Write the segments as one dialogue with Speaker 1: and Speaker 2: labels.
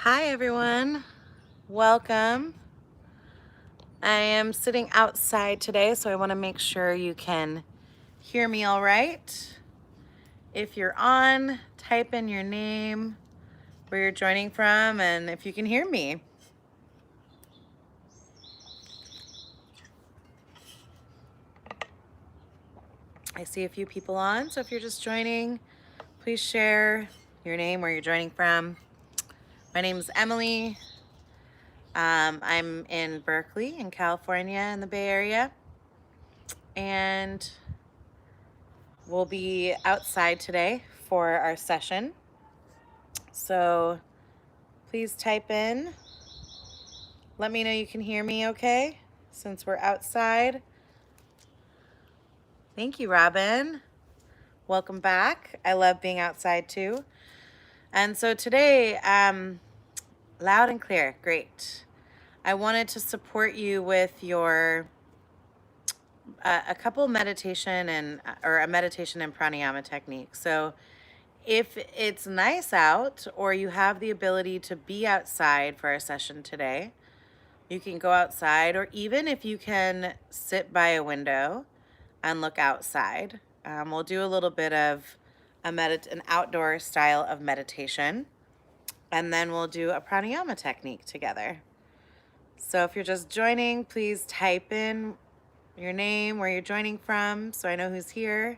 Speaker 1: Hi everyone, welcome. I am sitting outside today, so I want to make sure you can hear me all right. If you're on, type in your name, where you're joining from, and if you can hear me. I see a few people on, so if you're just joining, please share your name, where you're joining from. My name is Emily. I'm in Berkeley, in California, in the Bay Area, and we'll be outside today for our session. So please type in. Let me know you can hear me okay, since we're outside. Thank you, Robin. Welcome back. I love being outside too. And so today, loud and clear, great. I wanted to support you with your a couple meditation or a meditation and pranayama technique. So if it's nice out or you have the ability to be outside for our session today, you can go outside, or even if you can sit by a window and look outside. We'll do a little bit of an outdoor style of meditation, and then we'll do a pranayama technique together. So if you're just joining, please type in your name, where you're joining from, so I know who's here.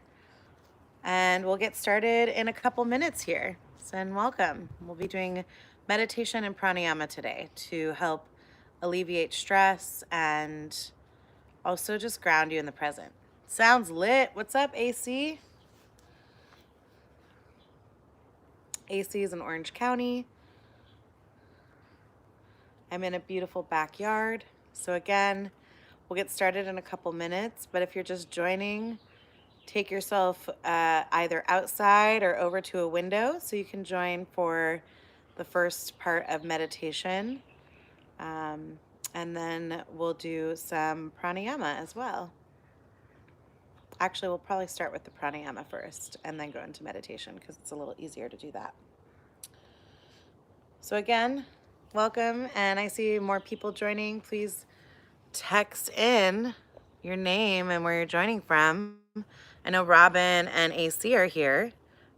Speaker 1: And we'll get started in a couple minutes here. And welcome. We'll be doing meditation and pranayama today to help alleviate stress and also just ground you in the present. Sounds lit. What's up, AC? AC is in Orange County. I'm in a beautiful backyard. So again, we'll get started in a couple minutes, but if you're just joining, take yourself either outside or over to a window so you can join for the first part of meditation. And then we'll do some pranayama as well. Actually, we'll probably start with the pranayama first and then go into meditation because it's a little easier to do that. So again, welcome, and I see more people joining. Please text in your name and where you're joining from. I know Robin and AC are here.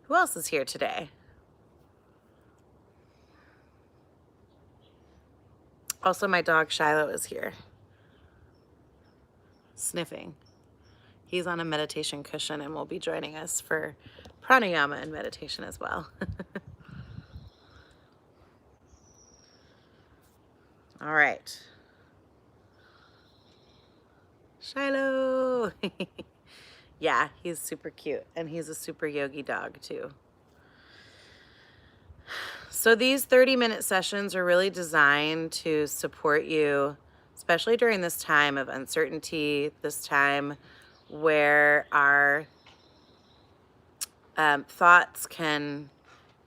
Speaker 1: Who else is here today? Also, my dog Shiloh is here, sniffing. He's on a meditation cushion and will be joining us for pranayama and meditation as well. All right. Shiloh. Yeah, he's super cute, and he's a super yogi dog too. So these 30-minute sessions are really designed to support you, especially during this time of uncertainty, this time where our thoughts can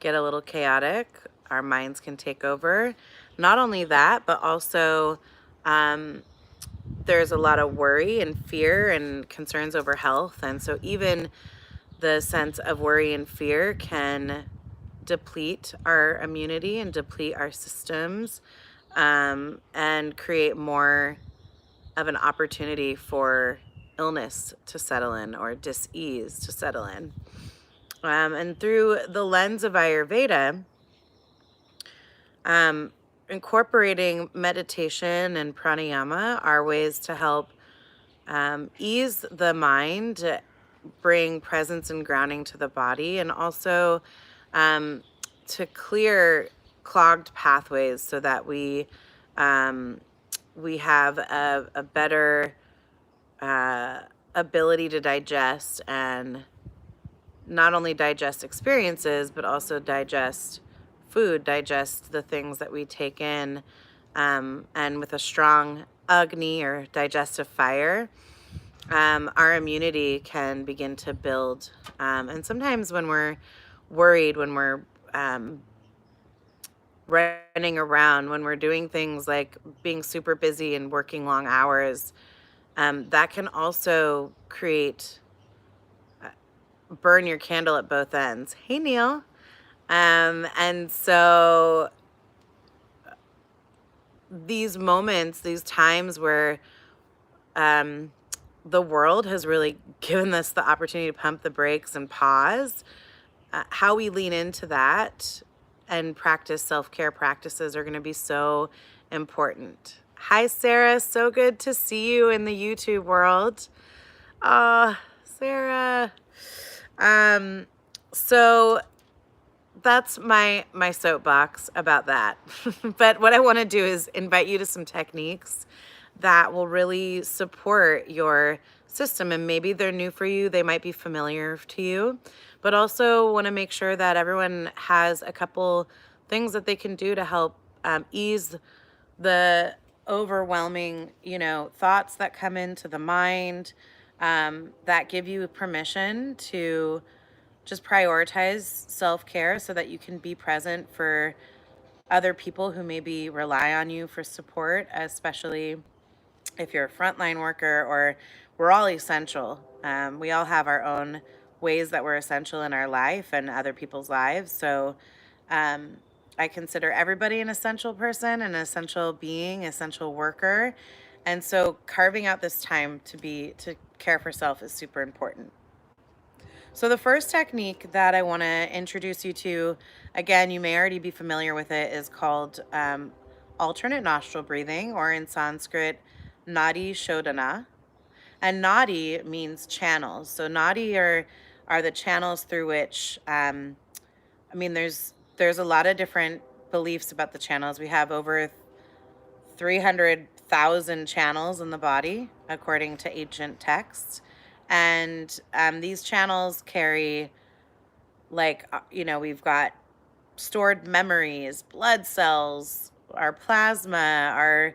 Speaker 1: get a little chaotic, our minds can take over. Not only that, but also there's a lot of worry and fear and concerns over health. And so even the sense of worry and fear can deplete our immunity and deplete our systems, and create more of an opportunity for illness to settle in or dis-ease to settle in. And through the lens of Ayurveda, incorporating meditation and pranayama are ways to help ease the mind, bring presence and grounding to the body, and also to clear clogged pathways so that we have a better ability to digest, and not only digest experiences, but also digest food, digest the things that we take in, and with a strong Agni or digestive fire, our immunity can begin to build. And sometimes when we're worried, when we're running around, when we're doing things like being super busy and working long hours, that can also burn your candle at both ends. Hey, Neil. And so these moments, these times where the world has really given us the opportunity to pump the brakes and pause, how we lean into that and practice self-care practices are going to be so important. Hi, Sarah. So good to see you in the YouTube world. Sarah. So that's my soapbox about that. But what I want to do is invite you to some techniques that will really support your system, and maybe they're new for you, they might be familiar to you, but also want to make sure that everyone has a couple things that they can do to help ease the overwhelming, thoughts that come into the mind, that give you permission to just prioritize self-care so that you can be present for other people who maybe rely on you for support, especially if you're a frontline worker, or we're all essential. We all have our own ways that we're essential in our life and other people's lives. So I consider everybody an essential person, an essential being, essential worker. And so carving out this time to care for self is super important. So the first technique that I want to introduce you to, again, you may already be familiar with it, is called alternate nostril breathing, or in Sanskrit, nadi shodhana. And nadi means channels. So nadi are the channels through which, there's a lot of different beliefs about the channels. We have over 300,000 channels in the body, according to ancient texts. And these channels carry, we've got stored memories, blood cells, our plasma, our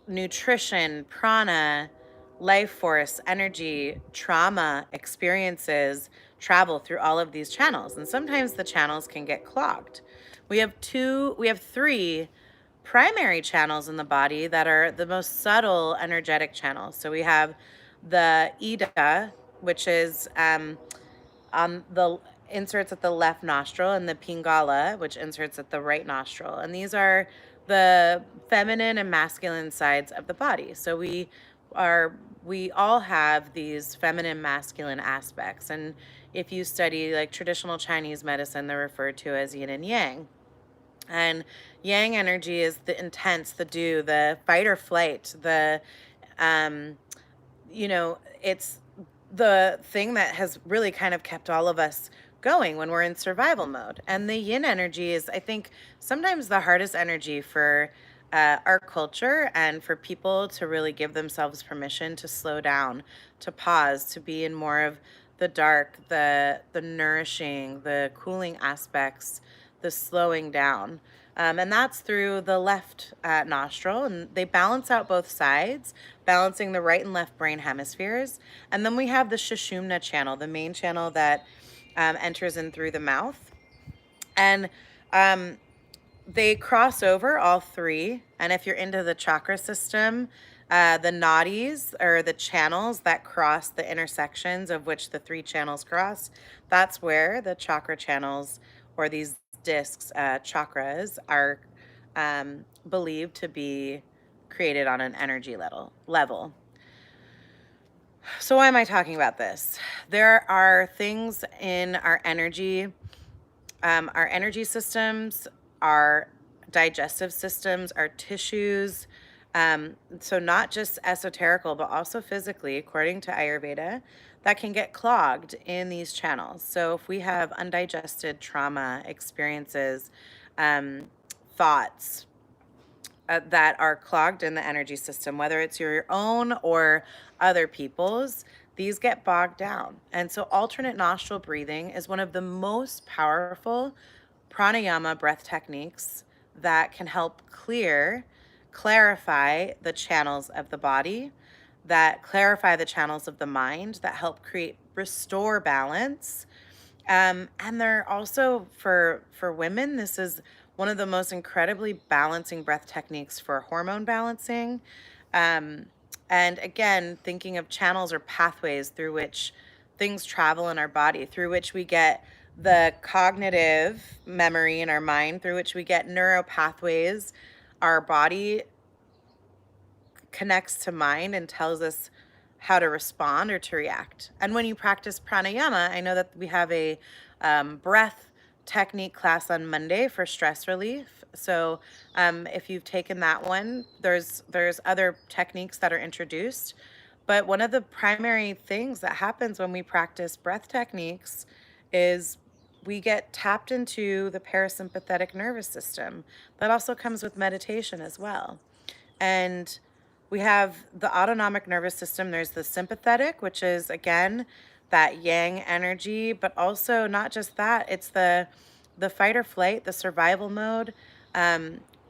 Speaker 1: nutrition, prana, life force, energy, trauma, experiences travel through all of these channels. And sometimes the channels can get clogged. We have three primary channels in the body that are the most subtle energetic channels. So we have the Ida, which is on the inserts at the left nostril, and the Pingala, which inserts at the right nostril. And these are the feminine and masculine sides of the body. So we all have these feminine, masculine aspects. And if you study like traditional Chinese medicine, they're referred to as yin and yang. And yang energy is the intense, the do, the fight or flight, it's the thing that has really kind of kept all of us going when we're in survival mode. And the yin energy is, I think, sometimes the hardest energy for our culture, and for people to really give themselves permission to slow down, to pause, to be in more of the dark, the nourishing, the cooling aspects, the slowing down. And that's through the left nostril, and they balance out both sides, balancing the right and left brain hemispheres. And then we have the Sushumna channel, the main channel that enters in through the mouth. And they cross over, all three. And if you're into the chakra system, the nadis, or the channels that cross the intersections of which the three channels cross, that's where the chakra channels, or these discs, chakras, are believed to be created on an energy level. So why am I talking about this? There are things in our energy systems, our digestive systems, our tissues. So not just esoterical, but also physically, according to Ayurveda, that can get clogged in these channels. So if we have undigested trauma experiences, thoughts that are clogged in the energy system, whether it's your own or other people's, these get bogged down. And so alternate nostril breathing is one of the most powerful pranayama breath techniques that can help clarify the channels of the body, that clarify the channels of the mind, that help restore balance. And they're also, for women, this is one of the most incredibly balancing breath techniques for hormone balancing. And again, thinking of channels or pathways through which things travel in our body, through which we get the cognitive memory in our mind, through which we get neuro pathways our body connects to mind and tells us how to respond or to react. And when you practice pranayama, I know that we have a breath technique class on Monday for stress relief. So if you've taken that one, there's other techniques that are introduced. But one of the primary things that happens when we practice breath techniques is we get tapped into the parasympathetic nervous system. That also comes with meditation as well. And we have the autonomic nervous system. There's the sympathetic, which is, again, that yang energy, but also not just that, it's the fight or flight, the survival mode,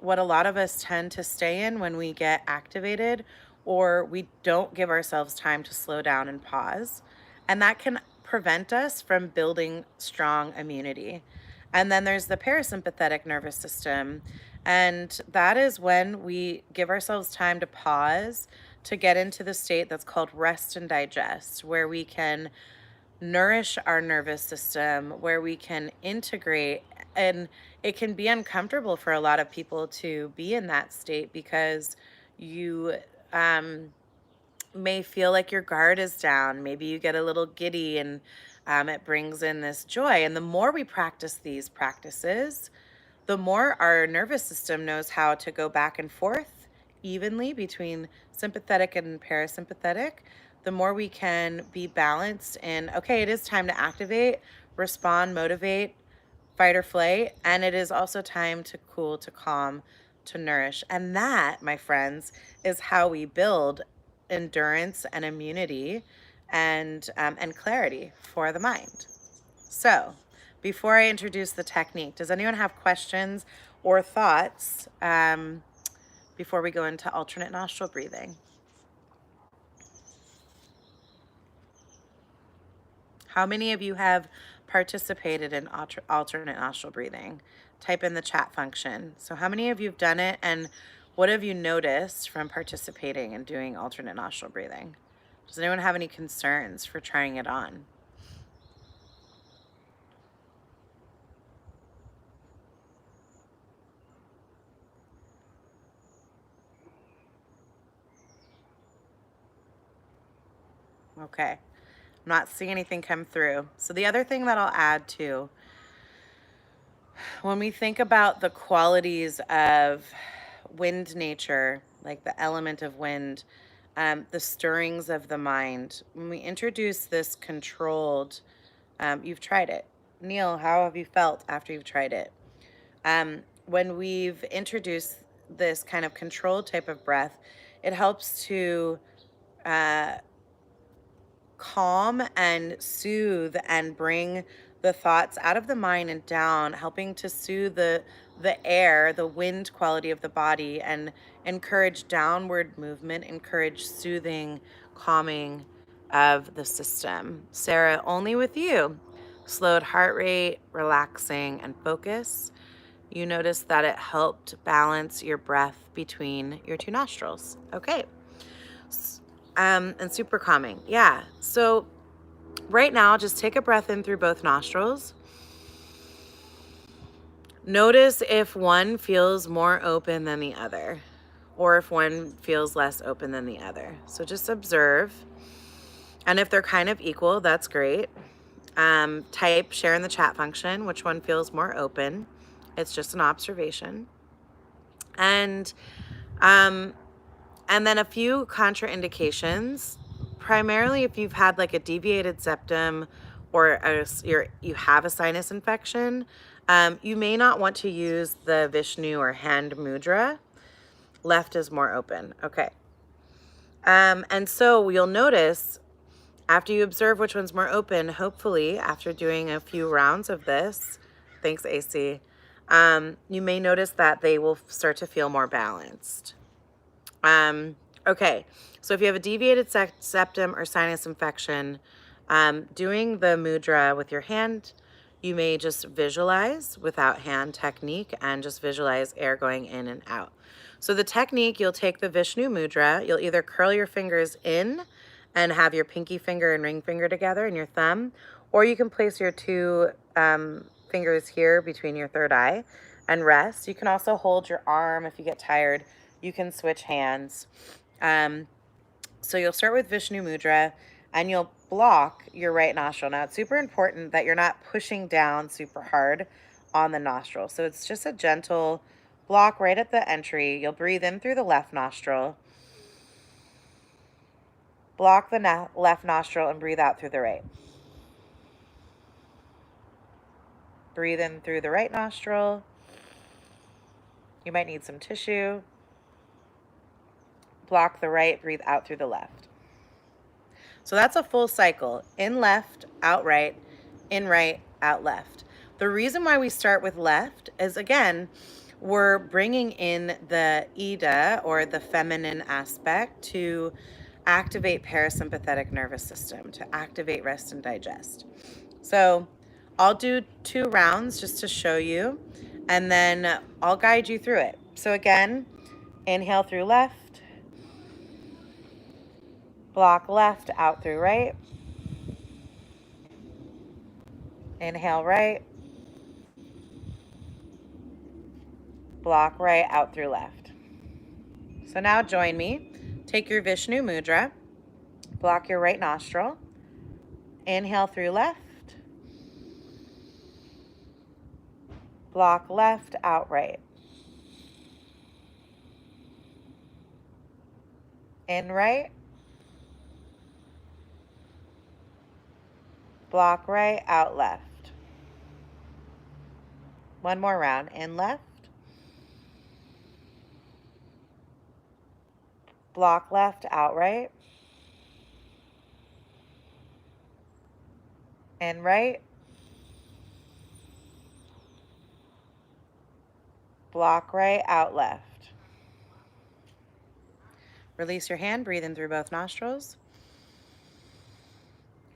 Speaker 1: what a lot of us tend to stay in when we get activated or we don't give ourselves time to slow down and pause. And that can prevent us from building strong immunity. And then there's the parasympathetic nervous system. And that is when we give ourselves time to pause, to get into the state that's called rest and digest, where we can nourish our nervous system, where we can integrate. And it can be uncomfortable for a lot of people to be in that state because you may feel like your guard is down. Maybe you get a little giddy, and it brings in this joy. And the more we practice these practices, the more our nervous system knows how to go back and forth evenly between sympathetic and parasympathetic, the more we can be balanced in, okay, it is time to activate, respond, motivate, fight or flight, and it is also time to cool, to calm, to nourish. And that, my friends, is how we build endurance and immunity and clarity for the mind. So, before I introduce the technique, does anyone have questions or thoughts before we go into alternate nostril breathing? How many of you have participated in alternate nostril breathing? Type in the chat function. So how many of you have done it, and what have you noticed from participating and doing alternate nostril breathing? Does anyone have any concerns for trying it on? Okay, I'm not seeing anything come through. So the other thing that I'll add too, when we think about the qualities of wind nature, like the element of wind, the stirrings of the mind, when we introduce this controlled, you've tried it. Neil, how have you felt after you've tried it? When we've introduced this kind of controlled type of breath, it helps to calm and soothe and bring the thoughts out of the mind and down, helping to soothe the air, the wind quality of the body, and encourage downward movement, encourage soothing, calming of the system. Sarah, only with you. Slowed heart rate, relaxing, and focus. You notice that it helped balance your breath between your two nostrils. Okay. And super calming. Yeah. So right now, just take a breath in through both nostrils. Notice if one feels more open than the other, or if one feels less open than the other. So just observe. And if they're kind of equal, that's great. Type, share in the chat function, which one feels more open. It's just an observation. And then a few contraindications, primarily if you've had like a deviated septum or you have a sinus infection, you may not want to use the Vishnu or hand mudra. Left is more open. Okay. And so you'll notice after you observe which one's more open, hopefully after doing a few rounds of this, thanks AC, you may notice that they will start to feel more balanced. Okay, so if you have a deviated septum or sinus infection, doing the mudra with your hand, you may just visualize without hand technique and just visualize air going in and out. So the technique, you'll take the Vishnu mudra, you'll either curl your fingers in and have your pinky finger and ring finger together and your thumb, or you can place your two fingers here between your third eye and rest. You can also hold your arm if you get tired. You can switch hands. So you'll start with Vishnu Mudra and you'll block your right nostril. Now, it's super important that you're not pushing down super hard on the nostril. So it's just a gentle block right at the entry. You'll breathe in through the left nostril, block the left nostril, and breathe out through the right. Breathe in through the right nostril. You might need some tissue. Block the right, breathe out through the left. So that's a full cycle. In left, out right, in right, out left. The reason why we start with left is, again, we're bringing in the Ida, or the feminine aspect, to activate parasympathetic nervous system, to activate rest and digest. So I'll do 2 rounds just to show you, and then I'll guide you through it. So again, inhale through left, block left, out through right. Inhale right, block right, out through left. So now join me. Take your Vishnu Mudra, block your right nostril, inhale through left, block left, out right. In right, block right, out left. One more round. In left, block left, out right. In right, block right, out left. Release your hand, breathe in through both nostrils,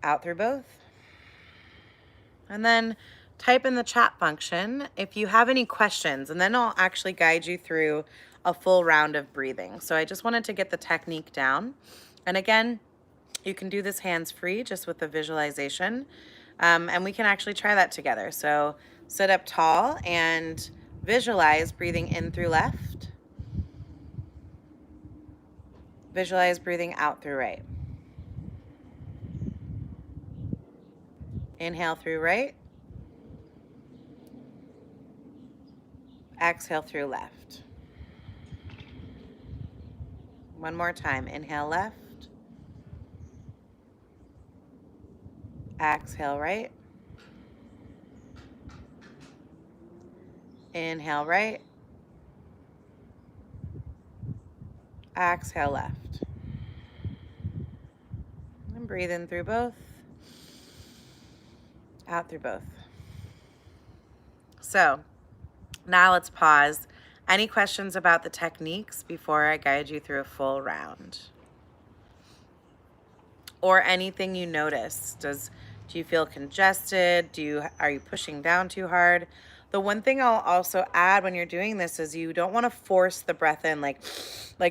Speaker 1: out through both. And then type in the chat function if you have any questions, and then I'll actually guide you through a full round of breathing. So I just wanted to get the technique down. And again, you can do this hands-free just with the visualization. And we can actually try that together. So sit up tall and visualize breathing in through left. Visualize breathing out through right. Inhale through right. Exhale through left. One more time. Inhale left. Exhale right. Inhale right. Exhale left. And breathe in through both. Out through both. So now let's pause. Any questions about the techniques before I guide you through a full round? Or anything you notice? Do you feel congested? Are you pushing down too hard? The one thing I'll also add when you're doing this is you don't want to force the breath in, like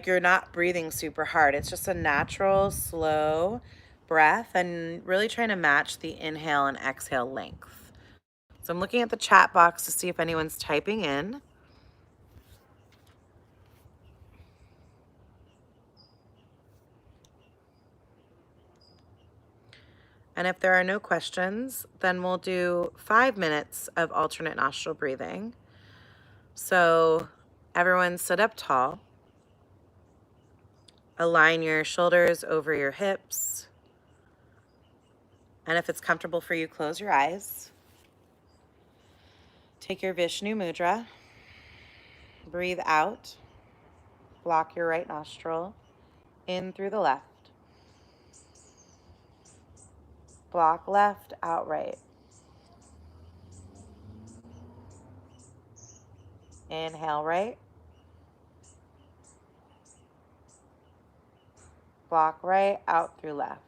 Speaker 1: you're not breathing super hard. It's just a natural, slow breath, and really trying to match the inhale and exhale length. So I'm looking at the chat box to see if anyone's typing in. And if there are no questions, then we'll do 5 minutes of alternate nostril breathing. So everyone sit up tall. Align your shoulders over your hips. And if it's comfortable for you, close your eyes. Take your Vishnu Mudra. Breathe out. Block your right nostril. In through the left. Block left, out right. Inhale right. Block right, out through left.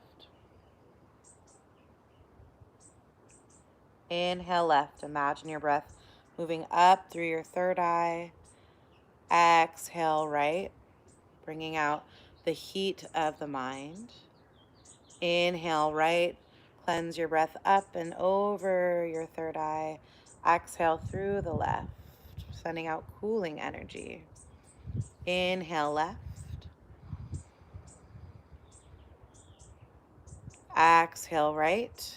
Speaker 1: Inhale left. Imagine your breath moving up through your third eye. Exhale right, bringing out the heat of the mind. Inhale right. Cleanse your breath up and over your third eye. Exhale through the left. sending out cooling energy. Inhale left. Exhale right.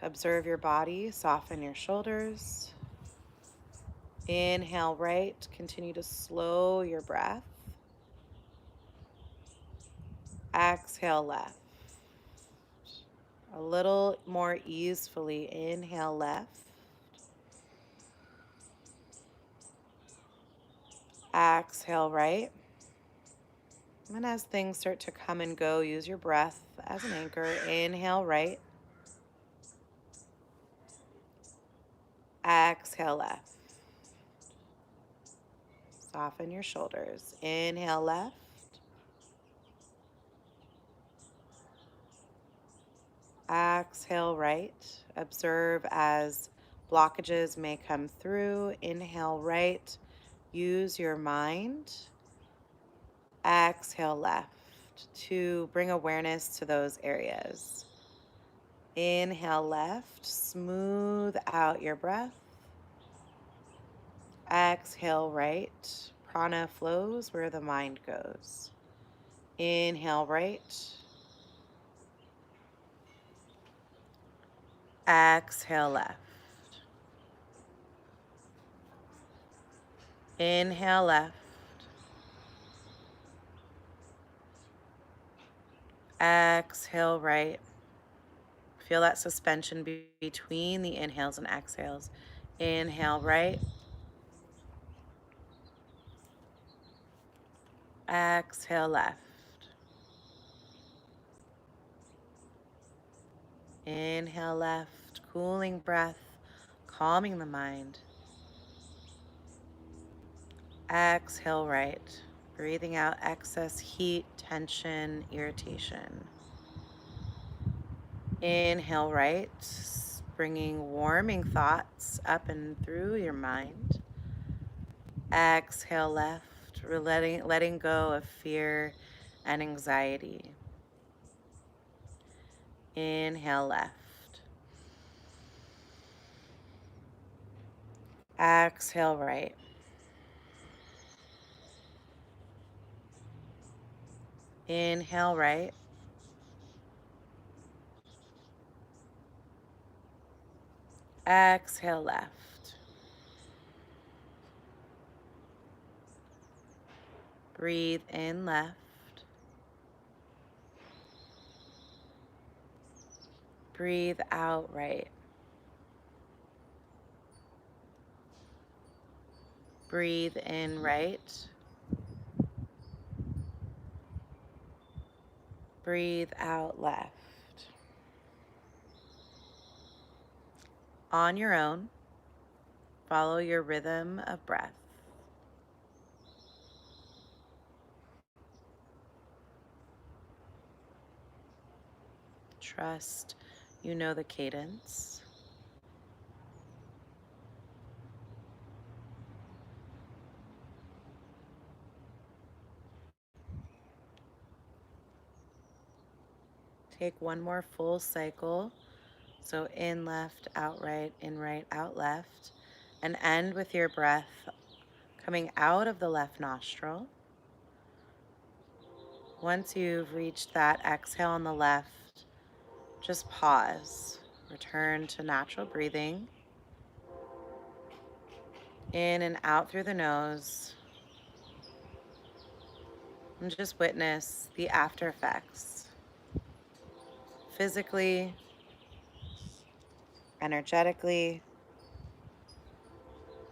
Speaker 1: Observe your body, soften your shoulders. Inhale right, continue to slow your breath. Exhale left. A little more easefully, inhale left. Exhale right. And as things start to come and go, use your breath as an anchor. Inhale right. Exhale left. Soften your shoulders. Inhale left. Exhale right. Observe as blockages may come through. Inhale right. Use your mind. Exhale left to bring awareness to those areas. Inhale left. Smooth out your breath. Exhale right. Prana flows where the mind goes. Inhale right. Exhale left. Inhale left. Exhale right. Feel that suspension between the inhales and exhales. Inhale right. Exhale left. Inhale left. Cooling breath, calming the mind. Exhale right. Breathing out excess heat, tension, irritation. Inhale right. Bringing warming thoughts up and through your mind. Exhale left. Letting go of fear and anxiety. Inhale left. Exhale right. Inhale right. Exhale left. Breathe in left. Breathe out right. Breathe in right. Breathe out left. On your own, follow your rhythm of breath. Trust you know the cadence. Take one more full cycle. So in left, out right, in right, out left. And end with your breath coming out of the left nostril. Once you've reached that exhale on the left, just pause. Return to natural breathing. In and out through the nose. And just witness the after effects. Physically, energetically,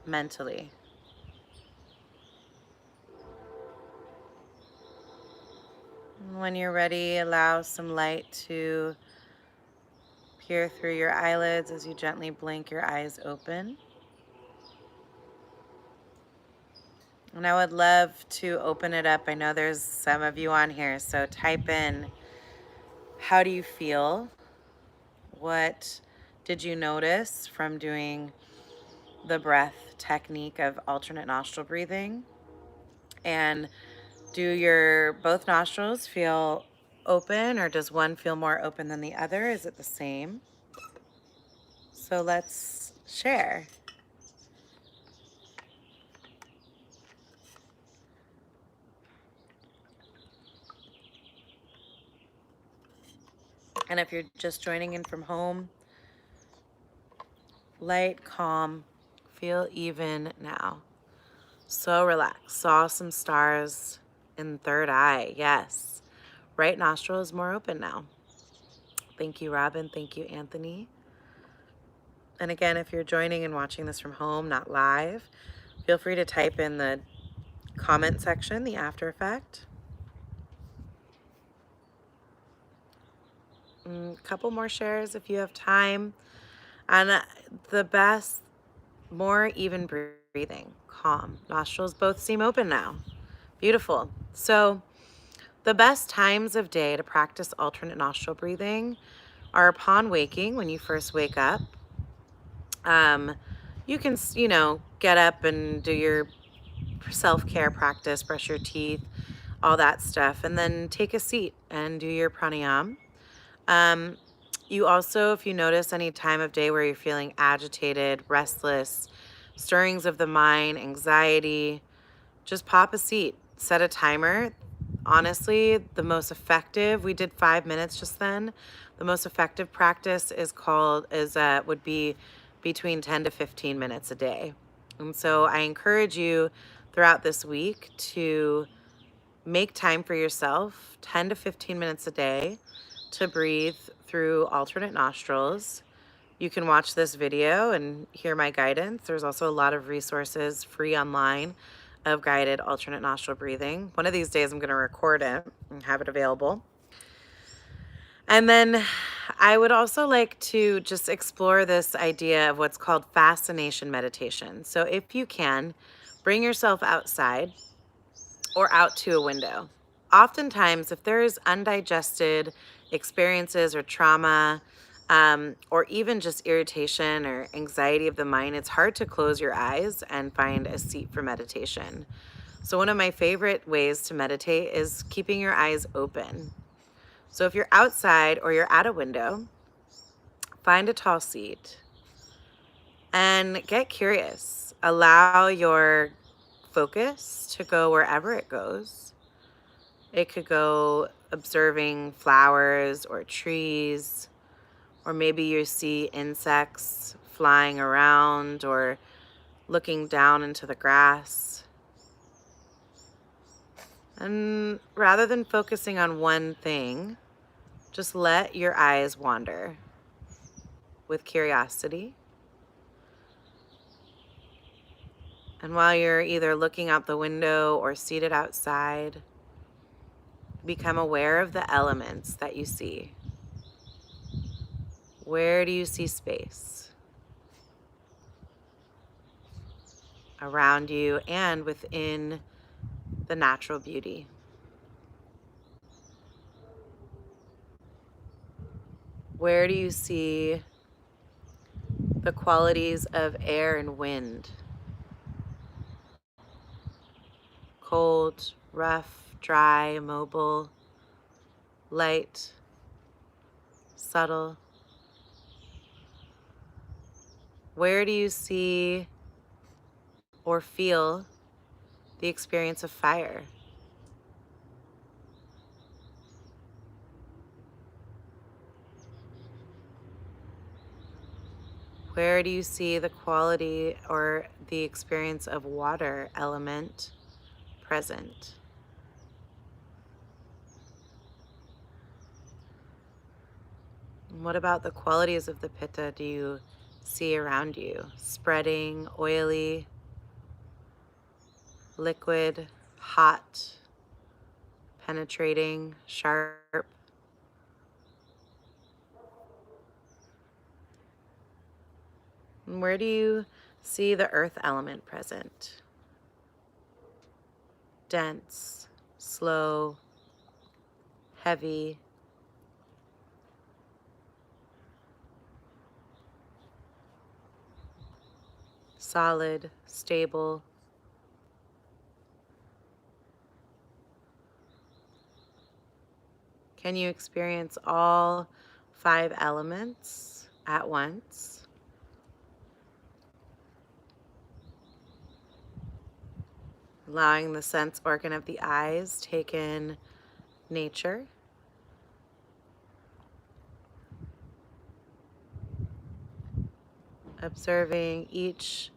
Speaker 1: mentally. When you're ready, allow some light to peer through your eyelids as you gently blink your eyes open. And I would love to open it up. I know there's some of you on here, so type in, how do you feel? What did you notice from doing the breath technique of alternate nostril breathing? And do your both nostrils feel open, or does one feel more open than the other? Is it the same? So let's share. And if you're just joining in from home, light, calm, feel even now. So relaxed. Saw some stars in third eye. Yes. Right nostril is more open now. Thank you, Robin. Thank you, Anthony. And again, if you're joining and watching this from home, not live, feel free to type in the comment section the after effect. A couple more shares if you have time. And the best, more even breathing, calm. Nostrils both seem open now. Beautiful. So the best times of day to practice alternate nostril breathing are upon waking, when you first wake up. You can, get up and do your self-care practice, brush your teeth, all that stuff, and then take a seat and do your pranayama. You also, if you notice any time of day where you're feeling agitated, restless, stirrings of the mind, anxiety, just pop a seat, set a timer. Honestly, the most effective, we did 5 minutes just then. The most effective practice would be between 10 to 15 minutes a day. And so I encourage you throughout this week to make time for yourself, 10 to 15 minutes a day, to breathe through alternate nostrils. You can watch this video and hear my guidance. There's also a lot of resources free online of guided alternate nostril breathing. One of these days I'm going to record it and have it available. And then I would also like to just explore this idea of what's called fascination meditation. So if you can, bring yourself outside or out to a window. Oftentimes, if there's undigested experiences or trauma, or even just irritation or anxiety of the mind, it's hard to close your eyes and find a seat for meditation. So one of my favorite ways to meditate is keeping your eyes open. So if you're outside or you're at a window, find a tall seat and get curious. Allow your focus to go wherever it goes. It could go observing flowers or trees, or maybe you see insects flying around or looking down into the grass. And rather than focusing on one thing, just let your eyes wander with curiosity. And while you're either looking out the window or seated outside, become aware of the elements that you see. Where do you see space? Around you and within the natural beauty. Where do you see the qualities of air and wind? Cold, rough, dry, mobile, light, subtle. Where do you see or feel the experience of fire? Where do you see the quality or the experience of water element present? And what about the qualities of the pitta do you see around you? Spreading, oily, liquid, hot, penetrating, sharp. And where do you see the earth element present? Dense, slow, heavy, solid, stable. Can you experience all 5 elements at once? Allowing the sense organ of the eyes take in nature. observing each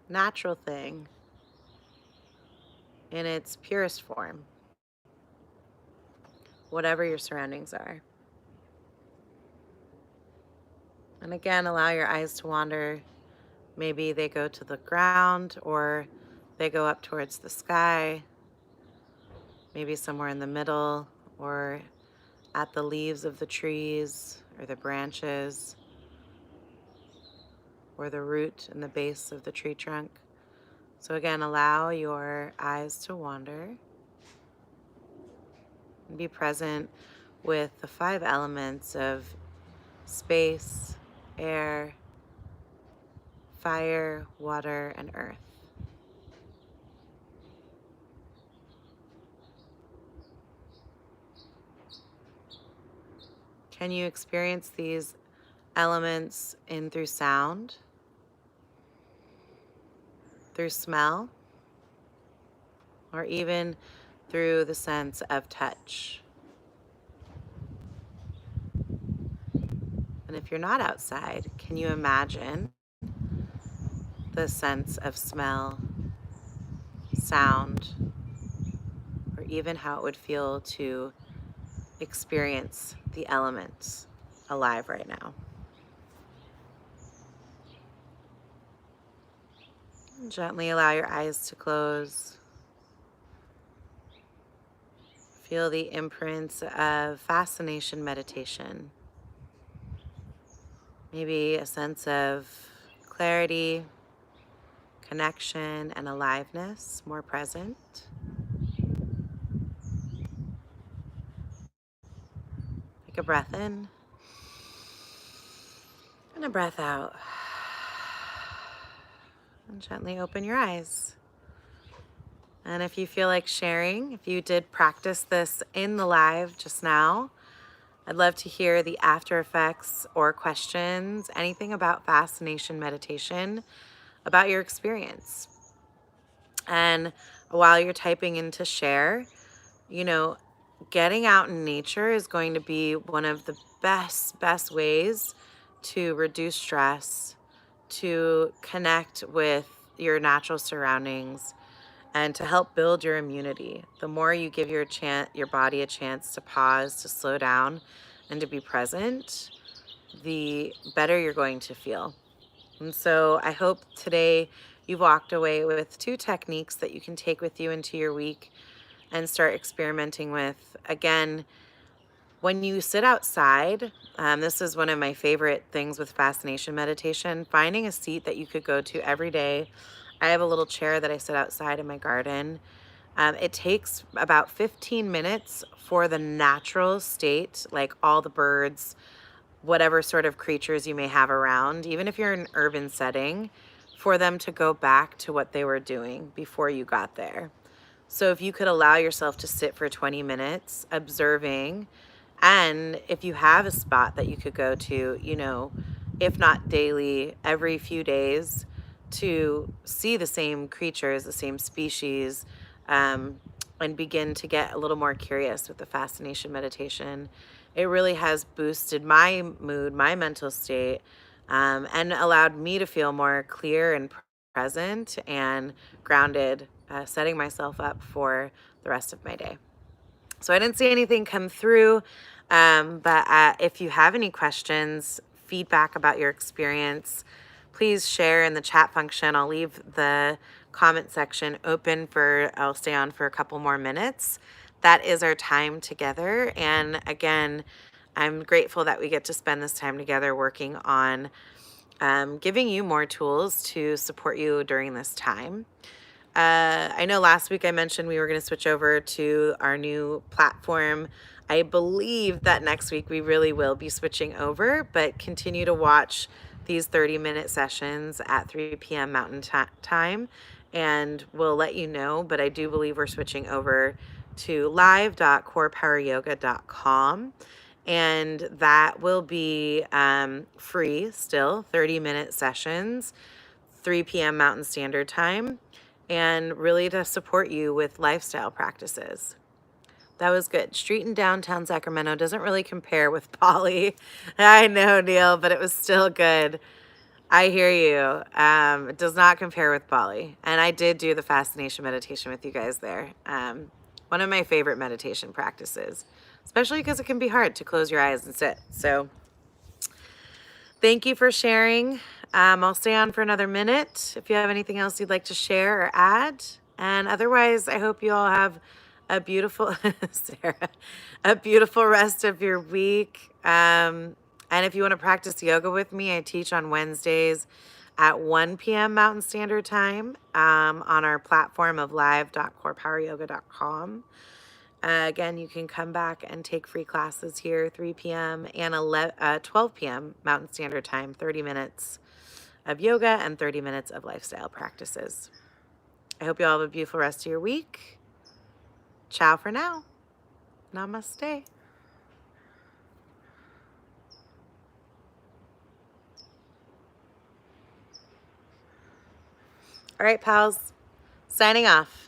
Speaker 1: natural thing in its purest form, whatever your surroundings are. And again, allow your eyes to wander. Maybe they go to the ground or they go up towards the sky, maybe somewhere in the middle or at the leaves of the trees or the branches or the root and the base of the tree trunk. So again, allow your eyes to wander and be present with the 5 elements of space, air, fire, water, and earth. Can you experience these elements in through sound, through smell, or even through the sense of touch? And if you're not outside, can you imagine the sense of smell, sound, or even how it would feel to experience the elements alive right now? Gently allow your eyes to close. Feel the imprints of fascination meditation. Maybe a sense of clarity, connection, and aliveness more present. Take a breath in and a breath out. And gently open your eyes. And if you feel like sharing, if you did practice this in the live just now, I'd love to hear the after effects or questions, anything about fascination meditation, about your experience. And while you're typing in to share, you know, getting out in nature is going to be one of the best ways to reduce stress, to connect with your natural surroundings, and to help build your immunity. The more you give your body a chance to pause, to slow down, and to be present, the better you're going to feel. And so I hope today you've walked away with 2 techniques that you can take with you into your week and start experimenting with. Again, when you sit outside, this is one of my favorite things with fascination meditation, finding a seat that you could go to every day. I have a little chair that I sit outside in my garden. It takes about 15 minutes for the natural state, like all the birds, whatever sort of creatures you may have around, even if you're in an urban setting, for them to go back to what they were doing before you got there. So if you could allow yourself to sit for 20 minutes observing, and if you have a spot that you could go to, if not daily, every few days, to see the same creatures, the same species, and begin to get a little more curious with the fascination meditation. It really has boosted my mood, my mental state, and allowed me to feel more clear and present and grounded, setting myself up for the rest of my day. So I didn't see anything come through, but if you have any questions, feedback about your experience, please share in the chat function. I'll leave the comment section open I'll stay on for a couple more minutes. That is our time together. And again, I'm grateful that we get to spend this time together working on giving you more tools to support you during this time. I know last week I mentioned we were going to switch over to our new platform. I believe that next week we really will be switching over, but continue to watch these 30-minute sessions at 3 p.m. Mountain Time, and we'll let you know. But I do believe we're switching over to live.corepoweryoga.com, and that will be free still, 30-minute sessions, 3 p.m. Mountain Standard Time, and really to support you with lifestyle practices. That was good. Street in downtown Sacramento doesn't really compare with Bali. I know, Neil, but it was still good. I hear you. It does not compare with Bali. And I did do the fascination meditation with you guys there. One of my favorite meditation practices, especially because it can be hard to close your eyes and sit. So thank you for sharing. I'll stay on for another minute if you have anything else you'd like to share or add. And otherwise, I hope you all have a beautiful, Sarah, a beautiful rest of your week. And if you want to practice yoga with me, I teach on Wednesdays at 1 p.m. Mountain Standard Time on our platform of live.corepoweryoga.com. Again, you can come back and take free classes here, 3 p.m. and 12 p.m. Mountain Standard Time, 30 minutes of yoga and 30 minutes of lifestyle practices. I hope you all have a beautiful rest of your week. Ciao for now. Namaste. All right, pals, signing off.